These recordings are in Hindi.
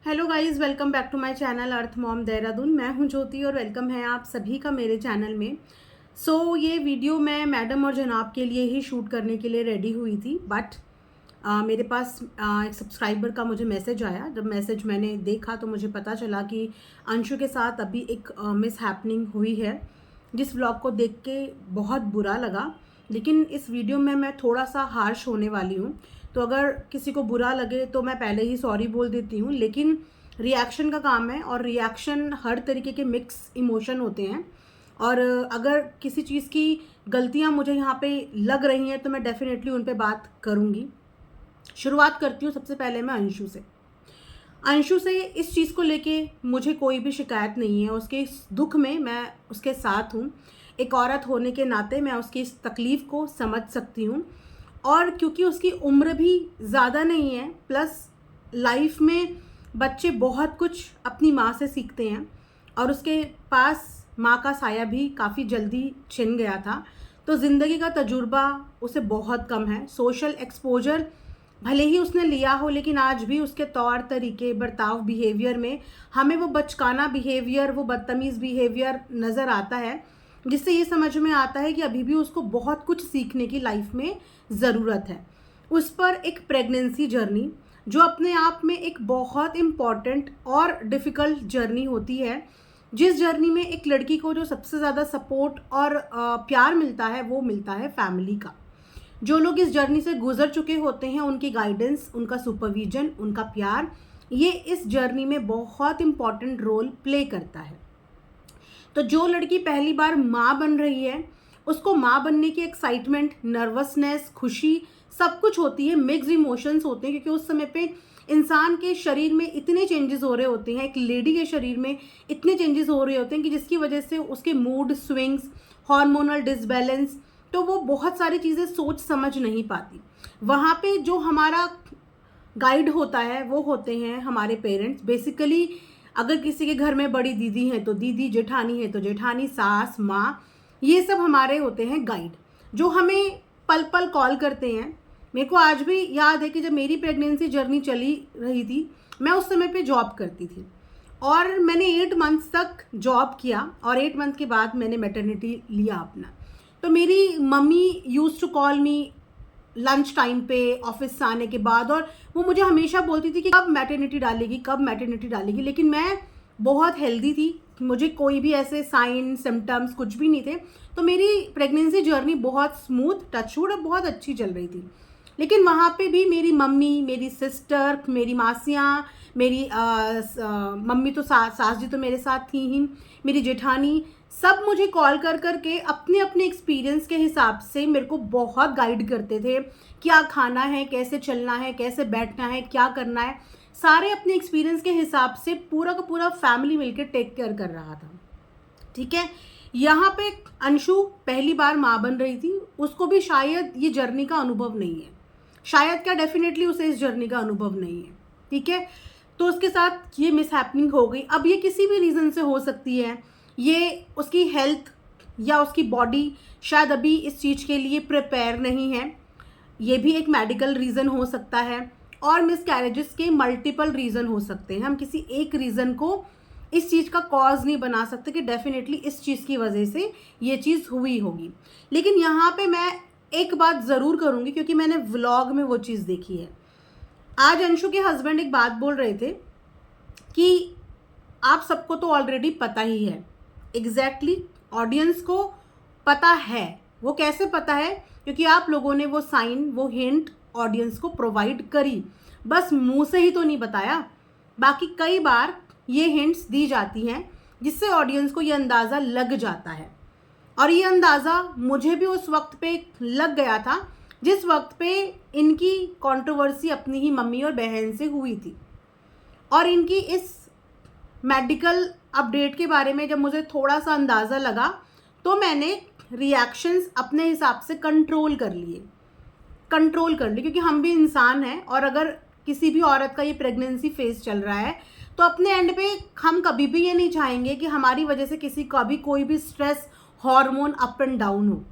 Hello guys, welcome back to my channel Earth Mom Dehradun. मैं हूं ज्योति और वेलकम है आप सभी का मेरे चैनल में। ये वीडियो मैं मैडम और जनाब के लिए ही शूट करने के लिए रेडी हुई थी, बट मेरे पास एक सब्सक्राइबर का मुझे मैसेज आया। जब मैसेज मैंने देखा तो मुझे पता चला कि अंशु के साथ अभी एक मिस हैपनिंग हुई है, जिस व्लॉग को देख के बहुत बुरा लगा। लेकिन इस वीडियो में मैं थोड़ा सा हार्श होने वाली हूँ, तो अगर किसी को बुरा लगे तो मैं पहले ही सॉरी बोल देती हूँ। लेकिन रिएक्शन का काम है और रिएक्शन हर तरीके के मिक्स इमोशन होते हैं, और अगर किसी चीज़ की गलतियाँ मुझे यहाँ पे लग रही हैं तो मैं डेफिनेटली उन पे बात करूँगी। शुरुआत करती हूँ सबसे पहले मैं अंशु से इस चीज़ को लेके मुझे कोई भी शिकायत नहीं है। उसके इस दुख में मैं उसके साथ हूँ। एक औरत होने के नाते मैं उसकी इस तकलीफ़ को समझ सकती हूँ, और क्योंकि उसकी उम्र भी ज़्यादा नहीं है, प्लस लाइफ में बच्चे बहुत कुछ अपनी माँ से सीखते हैं, और उसके पास माँ का साया भी काफ़ी जल्दी छिन गया था। तो ज़िंदगी का तजुर्बा उसे बहुत कम है। सोशल एक्सपोजर भले ही उसने लिया हो, लेकिन आज भी उसके तौर तरीके, बर्ताव, बिहेवियर में हमें वो बचकाना बिहेवियर, वो बदतमीज़ बिहेवियर नज़र आता है, जिससे ये समझ में आता है कि अभी भी उसको बहुत कुछ सीखने की लाइफ में ज़रूरत है। उस पर एक प्रेगनेंसी जर्नी, जो अपने आप में एक बहुत इम्पॉर्टेंट और डिफ़िकल्ट जर्नी होती है, जिस जर्नी में एक लड़की को जो सबसे ज़्यादा सपोर्ट और प्यार मिलता है वो मिलता है फैमिली का। जो लोग इस जर्नी से गुजर चुके होते हैं, उनकी गाइडेंस, उनका सुपरविजन, उनका प्यार, ये इस जर्नी में बहुत इम्पॉर्टेंट रोल प्ले करता है। तो जो लड़की पहली बार माँ बन रही है, उसको माँ बनने की एक्साइटमेंट, नर्वसनेस, खुशी, सब कुछ होती है। मिक्स इमोशंस होते हैं, क्योंकि उस समय पे इंसान के शरीर में इतने चेंजेस हो रहे होते हैं, एक लेडी के शरीर में इतने चेंजेस हो रहे होते हैं कि जिसकी वजह से उसके मूड स्विंग्स, हार्मोनल डिसबैलेंस, तो वो बहुत सारी चीज़ें सोच समझ नहीं पाती। वहाँ पे जो हमारा गाइड होता है वो होते हैं हमारे पेरेंट्स। बेसिकली अगर किसी के घर में बड़ी दीदी है तो दीदी, जेठानी है तो जेठानी, सास, माँ, ये सब हमारे होते हैं गाइड, जो हमें पल पल कॉल करते हैं। मेरे को आज भी याद है कि जब मेरी प्रेगनेंसी जर्नी चली रही थी, मैं उस समय पे जॉब करती थी, और मैंने 8 मंथ्स तक जॉब किया, और 8 मंथ के बाद मैंने मैटरनिटी लिया अपना। तो मेरी mummy used to call me lunch time पे, ऑफिस से आने के बाद, और वो मुझे हमेशा बोलती थी कि कब मैटरनिटी डालेगी, कब मैटरनिटी डालेगी। लेकिन मैं बहुत हेल्दी थी, मुझे कोई भी ऐसे साइन सिम्टम्स कुछ भी नहीं थे। तो मेरी प्रेगनेंसी जर्नी बहुत स्मूथ, टचवुड, और बहुत अच्छी चल रही थी। लेकिन वहाँ पे भी मेरी मम्मी, मेरी सिस्टर, मेरी मासियाँ, मेरी मम्मी तो सास जी तो मेरे साथ थी ही, मेरी जेठानी, सब मुझे कॉल कर कर के अपने अपने एक्सपीरियंस के हिसाब से मेरे को बहुत गाइड करते थे। क्या खाना है, कैसे चलना है, कैसे बैठना है, क्या करना है, सारे अपने एक्सपीरियंस के हिसाब से पूरा का पूरा फैमिली मिलकर टेक केयर कर रहा था। ठीक है, यहाँ पे अंशु पहली बार माँ बन रही थी, उसको भी शायद ये जर्नी का अनुभव नहीं है। शायद क्या, डेफिनेटली उसे इस जर्नी का अनुभव नहीं है। ठीक है, तो उसके साथ ये मिसहैपनिंग हो गई। अब ये किसी भी रीज़न से हो सकती है। ये उसकी हेल्थ या उसकी बॉडी शायद अभी इस चीज़ के लिए प्रिपेयर नहीं है, ये भी एक मेडिकल रीज़न हो सकता है। और मिसकैरेजेस के मल्टीपल रीज़न हो सकते हैं। हम किसी एक रीज़न को इस चीज़ का कॉज नहीं बना सकते कि डेफिनेटली इस चीज़ की वजह से ये चीज़ हुई होगी। लेकिन यहाँ पे मैं एक बात ज़रूर करूँगी, क्योंकि मैंने व्लॉग में वो चीज़ देखी है। आज अंशु के हस्बैंड एक बात बोल रहे थे कि आप सबको तो ऑलरेडी पता ही है। एग्जैक्टली ऑडियंस को पता है। वो कैसे पता है? क्योंकि आप लोगों ने वो साइन, वो हिंट ऑडियंस को प्रोवाइड करी। बस मुंह से ही तो नहीं बताया, बाकी कई बार ये हिंट्स दी जाती हैं, जिससे ऑडियंस को ये अंदाज़ा लग जाता है। और ये अंदाज़ा मुझे भी उस वक्त पे लग गया था, जिस वक्त पे इनकी कंट्रोवर्सी अपनी ही मम्मी और बहन से हुई थी। और इनकी इस मेडिकल अपडेट के बारे में जब मुझे थोड़ा सा अंदाज़ा लगा, तो मैंने रिएक्शंस अपने हिसाब से कंट्रोल कर लिए, क्योंकि हम भी इंसान हैं। और अगर किसी भी औरत का ये प्रेगनेंसी फेज चल रहा है, तो अपने एंड पे हम कभी भी ये नहीं चाहेंगे कि हमारी वजह से किसी का भी कोई भी stress, hormone up and down हो।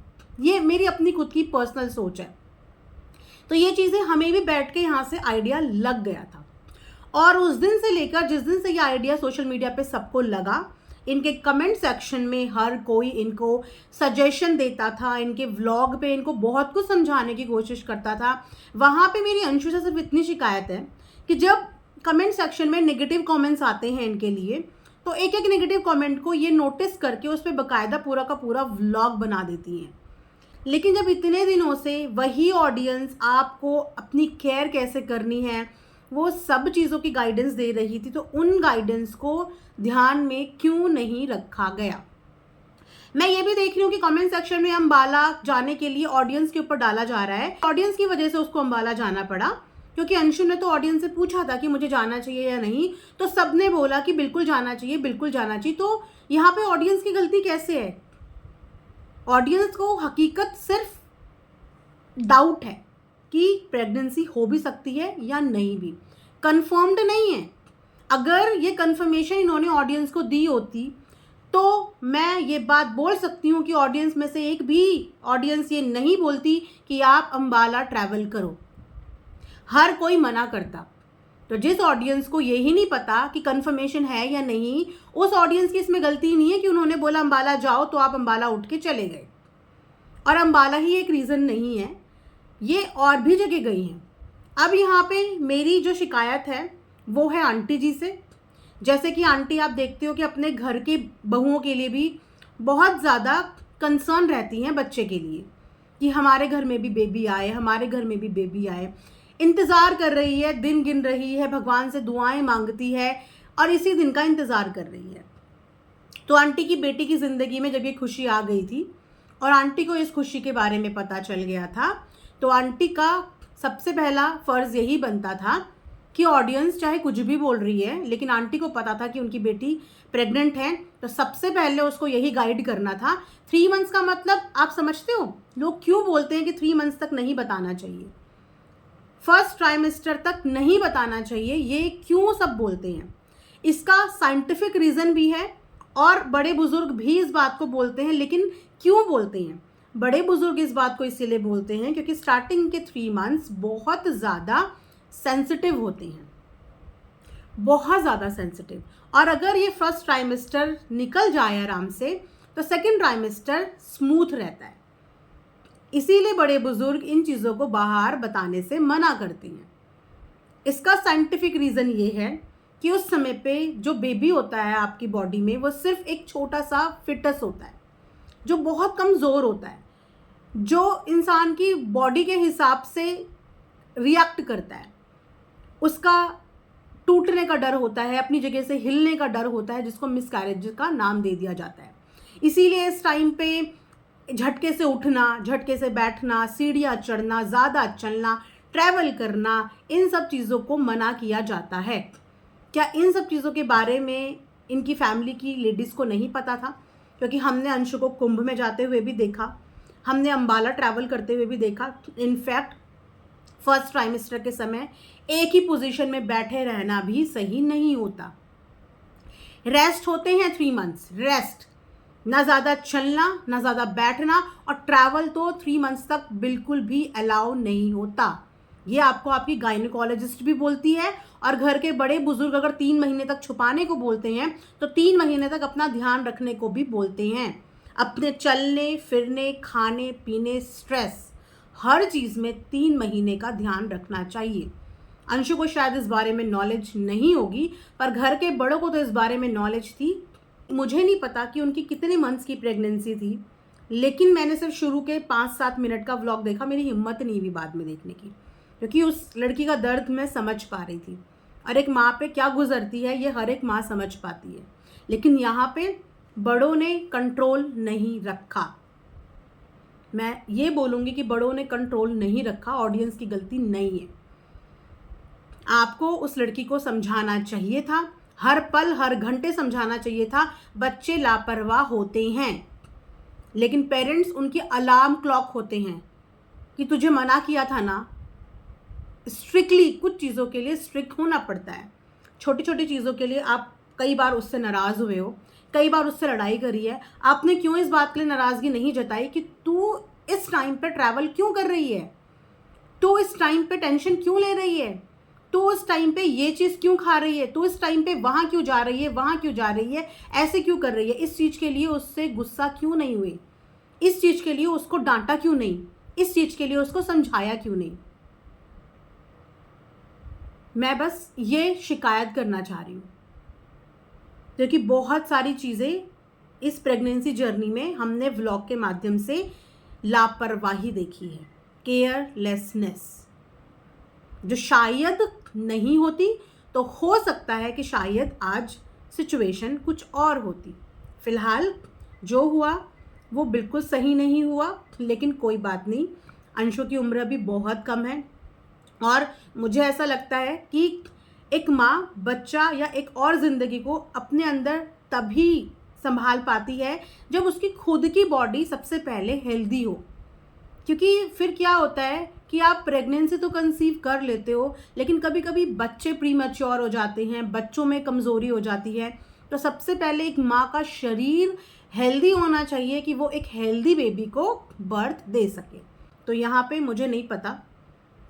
ये मेरी अपनी खुद की पर्सनल सोच है। तो ये चीज़ें हमें भी बैठ के यहाँ से आइडिया लग गया था। और उस दिन से लेकर जिस दिन से ये आइडिया सोशल मीडिया पे सबको लगा, इनके कमेंट सेक्शन में हर कोई इनको सजेशन देता था, इनके व्लॉग पे इनको बहुत कुछ समझाने की कोशिश करता था। वहाँ पे मेरी अंशु से सिर्फ इतनी शिकायत है कि जब कमेंट सेक्शन में नेगेटिव कमेंट्स आते हैं इनके लिए, तो एक एक नेगेटिव कमेंट को ये नोटिस करके उस पर बाकायदा पूरा का पूरा व्लॉग बना देती हैं। लेकिन जब इतने दिनों से वही ऑडियंस आपको अपनी केयर कैसे करनी है वो सब चीज़ों की गाइडेंस दे रही थी, तो उन गाइडेंस को ध्यान में क्यों नहीं रखा गया। मैं ये भी देख रही हूँ कि कमेंट सेक्शन में अम्बाला जाने के लिए ऑडियंस के ऊपर डाला जा रहा है। ऑडियंस की वजह से उसको अम्बाला जाना पड़ा, क्योंकि अंशु ने तो ऑडियंस से पूछा था कि मुझे जाना चाहिए या नहीं, तो सबने बोला कि बिल्कुल जाना चाहिए, बिल्कुल जाना चाहिए। तो यहाँ पे ऑडियंस की गलती कैसे है? ऑडियंस को हकीकत सिर्फ डाउट है कि प्रेगनेंसी हो भी सकती है या नहीं भी, कंफर्म्ड नहीं है। अगर ये कंफर्मेशन इन्होंने ऑडियंस को दी होती तो मैं ये बात बोल सकती हूँ कि ऑडियंस में से एक भी ऑडियंस ये नहीं बोलती कि आप अम्बाला ट्रैवल करो। हर कोई मना करता। तो जिस ऑडियंस को यही नहीं पता कि कंफर्मेशन है या नहीं, उस ऑडियंस की इसमें गलती नहीं है कि उन्होंने बोला अम्बाला जाओ तो आप अम्बाला उठ के चले गए। और अम्बाला ही एक रीज़न नहीं है, ये और भी जगह गई हैं। अब यहाँ पे मेरी जो शिकायत है वो है आंटी जी से। जैसे कि आंटी आप देखते हो कि अपने घर के बहुओं के लिए भी बहुत ज़्यादा कंसर्न रहती हैं बच्चे के लिए, कि हमारे घर में भी बेबी आए, हमारे घर में भी बेबी आए। इंतज़ार कर रही है, दिन गिन रही है, भगवान से दुआएं मांगती है और इसी दिन का इंतज़ार कर रही है। तो आंटी की बेटी की ज़िंदगी में जब ये खुशी आ गई थी और आंटी को इस खुशी के बारे में पता चल गया था, तो आंटी का सबसे पहला फ़र्ज़ यही बनता था कि ऑडियंस चाहे कुछ भी बोल रही है, लेकिन आंटी को पता था कि उनकी बेटी प्रेग्नेंट है, तो सबसे पहले उसको यही गाइड करना था। 3 मंथ्स का मतलब आप समझते हो लोग क्यों बोलते हैं कि 3 मंथ्स तक नहीं बताना चाहिए, फर्स्ट ट्राइमेस्टर तक नहीं बताना चाहिए, ये क्यों सब बोलते हैं? इसका साइंटिफिक रीज़न भी है और बड़े बुजुर्ग भी इस बात को बोलते हैं। लेकिन क्यों बोलते हैं? बड़े बुजुर्ग इस बात को इसीलिए बोलते हैं क्योंकि स्टार्टिंग के 3 मंथ्स बहुत ज़्यादा सेंसिटिव होते हैं, बहुत ज़्यादा सेंसिटिव। और अगर ये फर्स्ट ट्राइमेस्टर निकल जाए आराम से, तो सेकेंड ट्राइमेस्टर स्मूथ रहता है। इसीलिए बड़े बुजुर्ग इन चीज़ों को बाहर बताने से मना करते हैं। इसका साइंटिफिक रीज़न ये है कि उस समय पे जो बेबी होता है आपकी बॉडी में, वो सिर्फ एक छोटा सा फिटस होता है जो बहुत कमज़ोर होता है, जो इंसान की बॉडी के हिसाब से रिएक्ट करता है। उसका टूटने का डर होता है, अपनी जगह से हिलने का डर होता है, जिसको मिसकैरेज का नाम दे दिया जाता है। इसीलिए इस टाइम पे झटके से उठना, झटके से बैठना, सीढ़ियाँ चढ़ना, ज़्यादा चलना, ट्रैवल करना, इन सब चीज़ों को मना किया जाता है। क्या इन सब चीज़ों के बारे में इनकी फैमिली की लेडीज़ को नहीं पता था? क्योंकि हमने अंशु को कुंभ में जाते हुए भी देखा, हमने अम्बाला ट्रैवल करते हुए भी देखा। इनफैक्ट फर्स्ट ट्राइमेस्टर के समय एक ही पोजीशन में बैठे रहना भी सही नहीं होता। रेस्ट होते हैं 3 मंथ्स, रेस्ट, ना ज़्यादा चलना, ना ज़्यादा बैठना, और ट्रैवल तो 3 मंथ्स तक बिल्कुल भी अलाउ नहीं होता। ये आपको आपकी गायनेकोलॉजिस्ट भी बोलती है, और घर के बड़े बुजुर्ग अगर 3 महीने तक छुपाने को बोलते हैं तो 3 महीने तक अपना ध्यान रखने को भी बोलते हैं। अपने चलने फिरने, खाने पीने, स्ट्रेस, हर चीज़ में 3 महीने का ध्यान रखना चाहिए। अंशु को शायद इस बारे में नॉलेज नहीं होगी, पर घर के बड़ों को तो इस बारे में नॉलेज थी। मुझे नहीं पता कि उनकी कितने मंथ्स की प्रेगनेंसी थी, लेकिन मैंने सिर्फ शुरू के 5-7 मिनट का व्लॉग देखा। मेरी हिम्मत नहीं हुई बाद में देखने की, क्योंकि उस लड़की का दर्द मैं समझ पा रही थी। और एक माँ पे क्या गुजरती है ये हर एक माँ समझ पाती है, लेकिन यहाँ पे बड़ों ने कंट्रोल नहीं रखा। मैं ये बोलूँगी कि बड़ों ने कंट्रोल नहीं रखा, ऑडियंस की गलती नहीं है। आपको उस लड़की को समझाना चाहिए था, हर पल हर घंटे समझाना चाहिए था। बच्चे लापरवाह होते हैं, लेकिन पेरेंट्स उनकी अलार्म क्लॉक होते हैं कि तुझे मना किया था ना। स्ट्रिक्टली कुछ चीज़ों के लिए स्ट्रिक्ट होना पड़ता है। छोटी छोटी चीज़ों के लिए आप कई बार उससे नाराज़ हुए हो, कई बार उससे लड़ाई करी है, आपने क्यों इस बात के लिए नाराज़गी नहीं जताई कि तू इस टाइम पे ट्रैवल क्यों कर रही है, तू इस टाइम पे टेंशन क्यों ले रही है, तो उस टाइम पे ये चीज़ क्यों खा रही है, तो इस टाइम पे वहाँ क्यों जा रही है, वहाँ क्यों जा रही है, ऐसे क्यों कर रही है, इस चीज़ के लिए उससे गुस्सा क्यों नहीं हुई, इस चीज़ के लिए उसको डांटा क्यों नहीं, इस चीज़ के लिए उसको समझाया क्यों नहीं। मैं बस ये शिकायत करना चाह रही हूँ, क्योंकि बहुत सारी चीज़ें इस प्रेगनेंसी जर्नी में हमने व्लॉग के माध्यम से लापरवाही देखी है, केयरलेसनेस, जो शायद नहीं होती, तो हो सकता है कि शायद आज सिचुएशन कुछ और होती। फिलहाल जो हुआ वो बिल्कुल सही नहीं हुआ, लेकिन कोई बात नहीं, अंशु की उम्र अभी बहुत कम है और मुझे ऐसा लगता है कि एक माँ बच्चा या एक और ज़िंदगी को अपने अंदर तभी संभाल पाती है जब उसकी खुद की बॉडी सबसे पहले हेल्दी हो। क्योंकि फिर क्या होता है कि आप प्रेगनेंसी तो कंसीव कर लेते हो, लेकिन कभी कभी बच्चे प्रीमैच्योर हो जाते हैं, बच्चों में कमज़ोरी हो जाती है। तो सबसे पहले एक माँ का शरीर हेल्दी होना चाहिए कि वो एक हेल्दी बेबी को बर्थ दे सके। तो यहाँ पे मुझे नहीं पता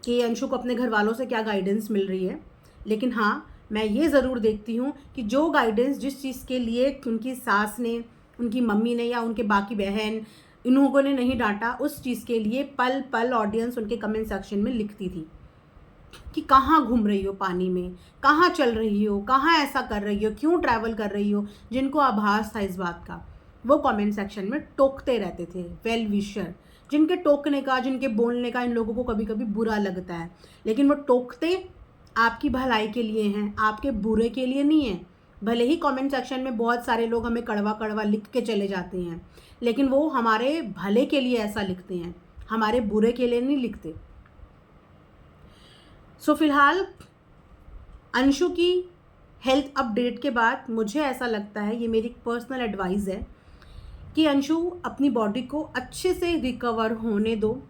कि अंशु को अपने घर वालों से क्या गाइडेंस मिल रही है, लेकिन हाँ, मैं ये ज़रूर देखती हूँ कि जो गाइडेंस जिस चीज़ के लिए उनकी सास ने, उनकी मम्मी ने या उनके बाकी बहन इन लोगों ने नहीं डांटा, उस चीज़ के लिए पल पल ऑडियंस उनके कमेंट सेक्शन में लिखती थी कि कहाँ घूम रही हो पानी में, कहाँ चल रही हो, कहाँ ऐसा कर रही हो, क्यों ट्रैवल कर रही हो। जिनको आभास था इस बात का वो कमेंट सेक्शन में टोकते रहते थे, वेल विशर। जिनके टोकने का, जिनके बोलने का इन लोगों को कभी कभी बुरा लगता है, लेकिन वो टोकते आपकी भलाई के लिए हैं, आपके बुरे के लिए नहीं है। भले ही कमेंट सेक्शन में बहुत सारे लोग हमें कड़वा कड़वा लिख के चले जाते हैं, लेकिन वो हमारे भले के लिए ऐसा लिखते हैं, हमारे बुरे के लिए नहीं लिखते। सो फिलहाल अंशु की हेल्थ अपडेट के बाद मुझे ऐसा लगता है, ये मेरी पर्सनल एडवाइस है, कि अंशु अपनी बॉडी को अच्छे से रिकवर होने दो,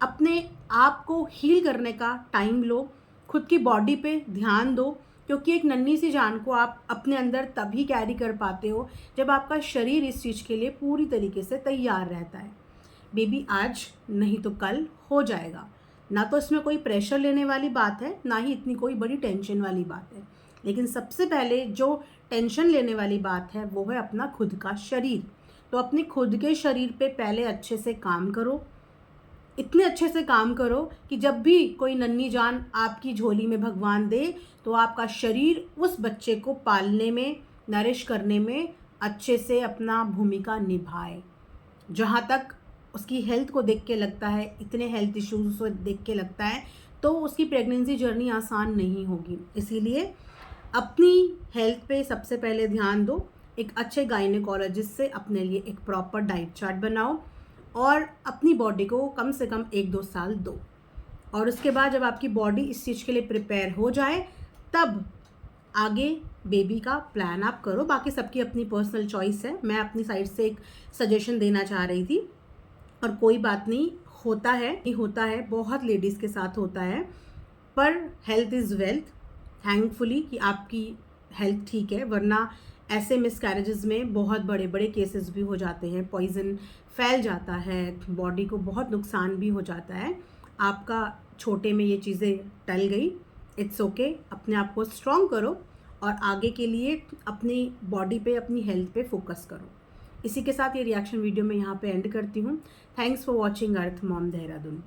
अपने आप को हील करने का टाइम लो, खुद की बॉडी पे ध्यान दो। क्योंकि एक नन्ही सी जान को आप अपने अंदर तभी कैरी कर पाते हो जब आपका शरीर इस चीज़ के लिए पूरी तरीके से तैयार रहता है। बेबी आज नहीं तो कल हो जाएगा, ना तो इसमें कोई प्रेशर लेने वाली बात है, ना ही इतनी कोई बड़ी टेंशन वाली बात है। लेकिन सबसे पहले जो टेंशन लेने वाली बात है वो है अपना खुद का शरीर। तो अपने खुद के शरीर पे पहले अच्छे से काम करो, इतने अच्छे से काम करो कि जब भी कोई नन्ही जान आपकी झोली में भगवान दे, तो आपका शरीर उस बच्चे को पालने में, नरिश करने में अच्छे से अपना भूमिका निभाए। जहाँ तक उसकी हेल्थ को देख के लगता है, इतने हेल्थ इश्यूज को देख के लगता है, तो उसकी प्रेगनेंसी जर्नी आसान नहीं होगी। इसीलिए अपनी हेल्थ पे सबसे पहले ध्यान दो, एक अच्छे गायनेकोलॉजिस्ट से अपने लिए एक प्रॉपर डाइट चार्ट बनाओ और अपनी बॉडी को कम से कम 1-2 साल दो। और उसके बाद जब आपकी बॉडी इस चीज़ के लिए प्रिपेयर हो जाए, तब आगे बेबी का प्लान आप करो। बाकी सबकी अपनी पर्सनल चॉइस है, मैं अपनी साइड से एक सजेशन देना चाह रही थी। और कोई बात नहीं, होता है, बहुत लेडीज़ के साथ होता है, पर हेल्थ इज़ वेल्थ। थैंकफुली कि आपकी हेल्थ ठीक है, वरना ऐसे मिसकैरेजेस में बहुत बड़े बड़े केसेस भी हो जाते हैं, पॉइजन फैल जाता है, बॉडी को बहुत नुकसान भी हो जाता है। आपका छोटे में ये चीज़ें टल गई, इट्स ओके। अपने आप को स्ट्रॉन्ग करो और आगे के लिए अपनी बॉडी पे, अपनी हेल्थ पे फोकस करो। इसी के साथ ये रिएक्शन वीडियो मैं यहाँ पे एंड करती हूँ। Thanks for watching earth Mom Dehradun.